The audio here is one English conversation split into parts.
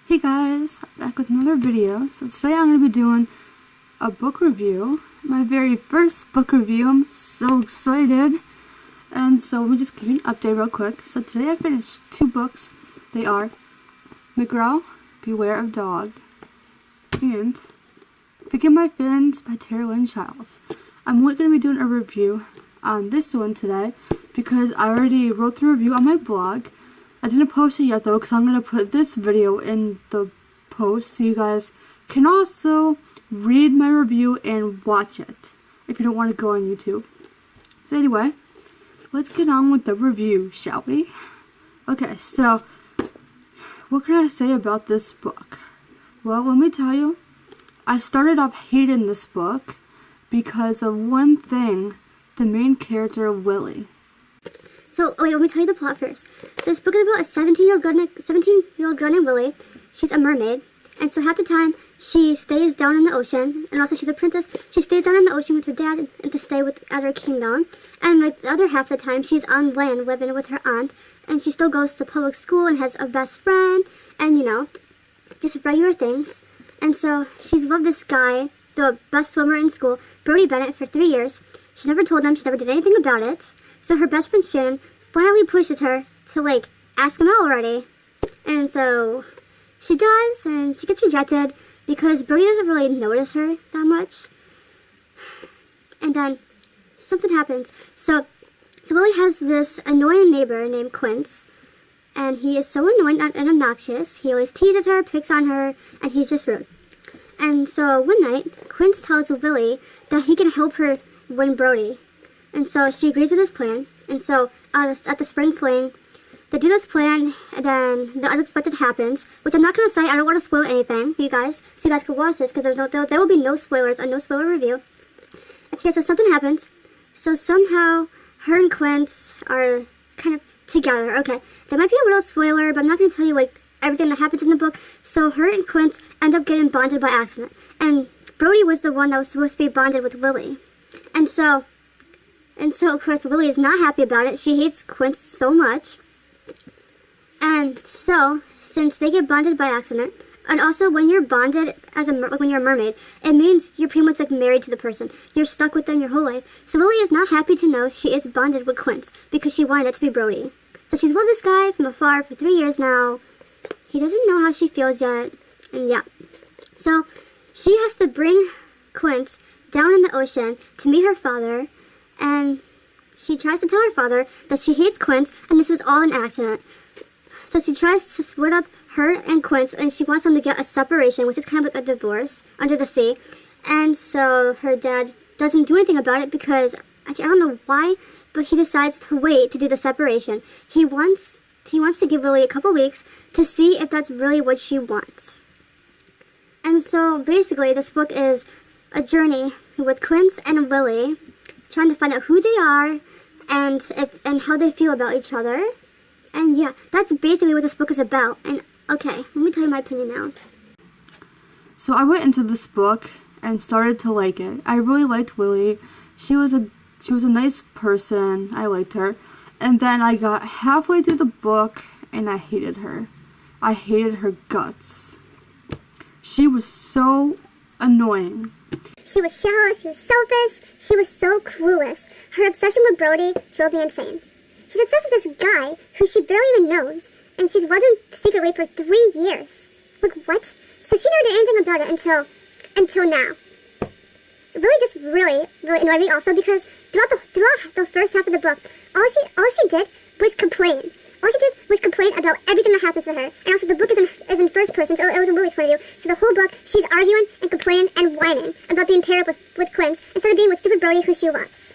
Hey guys, back with another video. So today I'm going to be doing a book review, my very first book review. I'm so excited. And so let me just give you an update real quick. So today I finished 2 books. They are McGraw, Beware of Dog, and Forgive My Feelings by Tara Lynn Childs. I'm only going to be doing a review on this one today because I already wrote the review on my blog. I didn't post it yet though because I'm going to put this video in the post so you guys can also read my review and watch it if you don't want to go on YouTube. So anyway, let's get on with the review, shall we? Okay, so what can I say about this book? Well, let me tell you, I started off hating this book because of one thing, the main character, Willie. So, let me tell you the plot first. So this book is about a 17-year-old girl named Willie. She's a mermaid, and so half the time she stays down in the ocean, and also she's a princess. She stays down in the ocean with her dad and to stay at her kingdom. And like the other half of the time, she's on land living with her aunt, and she still goes to public school and has a best friend, and just regular things. And so she's loved this guy, the best swimmer in school, Brody Bennett, for 3 years. She never told him. She never did anything about it. So her best friend Shannon finally pushes her to ask him out already. And so she does, and she gets rejected because Brody doesn't really notice her that much. And then something happens. So Willie has this annoying neighbor named Quince, and he is so annoying and obnoxious. He always teases her, picks on her, and he's just rude. And so one night, Quince tells Willie that he can help her win Brody. And so she agrees with his plan. And so at the spring fling, they do this plan, and then the unexpected happens, which I'm not going to say. I don't want to spoil anything for you guys, so you guys can watch this, because there will be no spoilers, a no spoiler review. Okay, so something happens. So somehow her and Quince are kind of together. Okay, that might be a little spoiler, but I'm not going to tell you everything that happens in the book. So her and Quince end up getting bonded by accident, and Brody was the one that was supposed to be bonded with Willie. And so of course, Willie is not happy about it. She hates Quince so much. And so, since they get bonded by accident, and also when you're bonded when you're a mermaid, it means you're pretty much married to the person. You're stuck with them your whole life. So Willie is not happy to know she is bonded with Quince because she wanted it to be Brody. So she's loved this guy from afar for 3 years now. He doesn't know how she feels yet. And yeah. So she has to bring Quince down in the ocean to meet her father. And she tries to tell her father that she hates Quince and this was all an accident. So she tries to split up her and Quince, and she wants them to get a separation, which is kind of like a divorce under the sea. And so her dad doesn't do anything about it because, actually I don't know why, but he decides to wait to do the separation. He wants to give Willie a couple weeks to see if that's really what she wants. And so basically this book is a journey with Quince and Willie, trying to find out who they are and how they feel about each other. And yeah, that's basically what this book is about. And okay, let me tell you my opinion now. So I went into this book and started to like it. I really liked Willie. She was a nice person. I liked her. And then I got halfway through the book and I hated her. I hated her guts. She was so annoying. She was shallow, she was selfish, she was so clueless. Her obsession with Brody drove me insane. She's obsessed with this guy who she barely even knows, and she's loved him secretly for 3 years. What? So she never did anything about it until now. So really annoyed me also because throughout the first half of the book, all she did was complain. All she did was complain about everything that happens to her. And also the book is in first person, so it was in Willie's point of view. So the whole book, she's arguing and complaining and whining about being paired up with Quince instead of being with stupid Brody who she loves.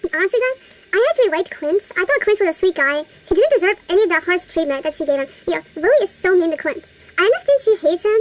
And honestly, guys, I actually liked Quince. I thought Quince was a sweet guy. He didn't deserve any of that harsh treatment that she gave him. Willie is so mean to Quince. I understand she hates him,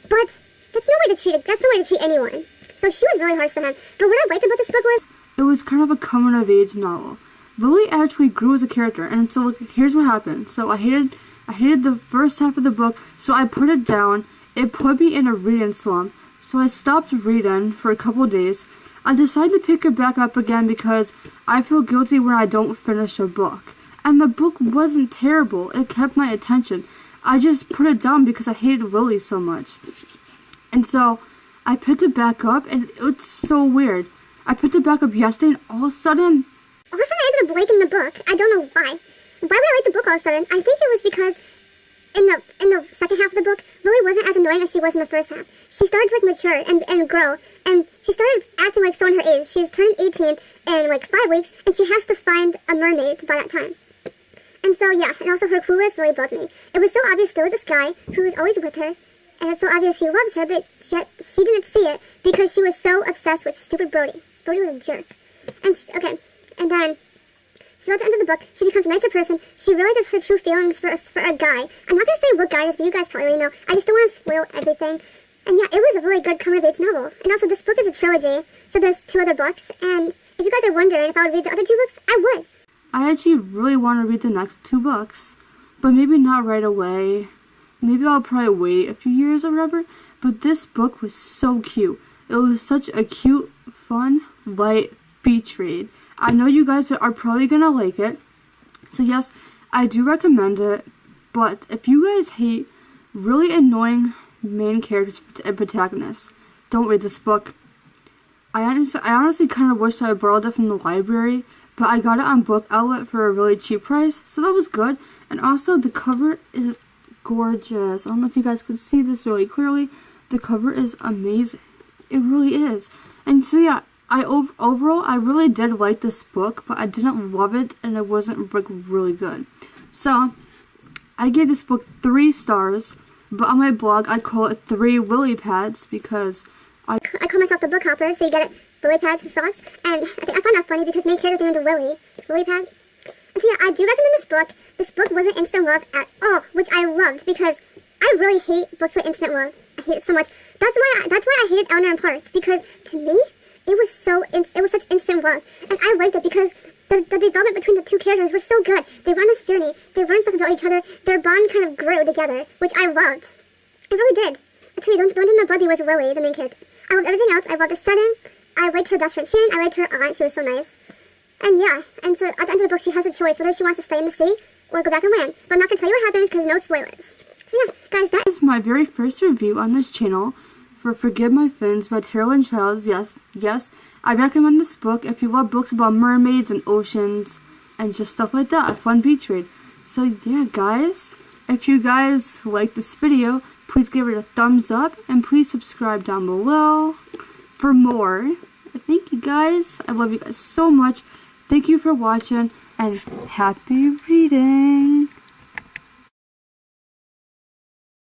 but that's no way to treat anyone. So she was really harsh to him. But what I liked about this book was it was kind of a coming-of-age novel. Willie actually grew as a character, and so here's what happened. So I hated the first half of the book, so I put it down. It put me in a reading slump, so I stopped reading for a couple days. I decided to pick it back up again because I feel guilty when I don't finish a book. And the book wasn't terrible. It kept my attention. I just put it down because I hated Lily so much. And so I picked it back up, and it's so weird. I picked it back up yesterday, and all of a sudden, I ended up liking the book. I don't know why. Why would I like the book all of a sudden? I think it was because in the second half of the book, Lily wasn't as annoying as she was in the first half. She started to like mature and grow, and she started acting like someone her age. She's turning 18 in like 5 weeks, and she has to find a mermaid by that time. And so yeah, and also her clueless really bugged me. It was so obvious there was this guy who was always with her, and it's so obvious he loves her, but she didn't see it because she was so obsessed with stupid Brody. Brody was a jerk. And then, so at the end of the book, she becomes a nicer person. She realizes her true feelings for a guy. I'm not going to say what guy it is, but you guys probably already know. I just don't want to spoil everything. And yeah, it was a really good coming-of-age novel. And also, this book is a trilogy, so there's 2 other books. And if you guys are wondering if I would read the other 2 books, I would. I actually really want to read the next 2 books, but maybe not right away. Maybe I'll probably wait a few years or whatever. But this book was so cute. It was such a cute, fun, light beach read. I know you guys are probably gonna like it. So yes, I do recommend it. But if you guys hate really annoying main characters and protagonists, don't read this book. I honestly kind of wish I borrowed it from the library, but I got it on Book Outlet for a really cheap price, so that was good. And also, the cover is gorgeous. I don't know if you guys can see this really clearly. The cover is amazing. It really is. And so yeah, overall, I really did like this book, but I didn't love it, and it wasn't like really good. So, I gave this book 3 stars, but on my blog, I call it 3 lily pads because I call myself the book hopper, so you get it, lily pads for frogs. And I find that funny because main character's name is Willy. It's lily pad. And so yeah, I do recommend this book. This book wasn't instant love at all, which I loved because I really hate books with instant love. I hate it so much. That's why I hated Eleanor and Park, because to me, it was such instant love, and I liked it because the development between the 2 characters was so good. They went on this journey, they learned stuff about each other, their bond kind of grew together, which I loved. I really did. To me, the only thing that bugged me was Lily, the main character. I loved everything else. I loved the setting. I liked her best friend Shin. I liked her aunt. She was so nice. And yeah, and so at the end of the book, she has a choice whether she wants to stay in the sea or go back and land. But I'm not going to tell you what happens because no spoilers. So yeah, guys, that is my very first review on this channel for Forgive My Fins by Terrell Childs. Yes, I recommend this book if you love books about mermaids and oceans and just stuff like that, a fun beach read. So yeah, guys, if you guys like this video, please give it a thumbs up and please subscribe down below for more. Thank you guys. I love you guys so much. Thank you for watching and happy reading.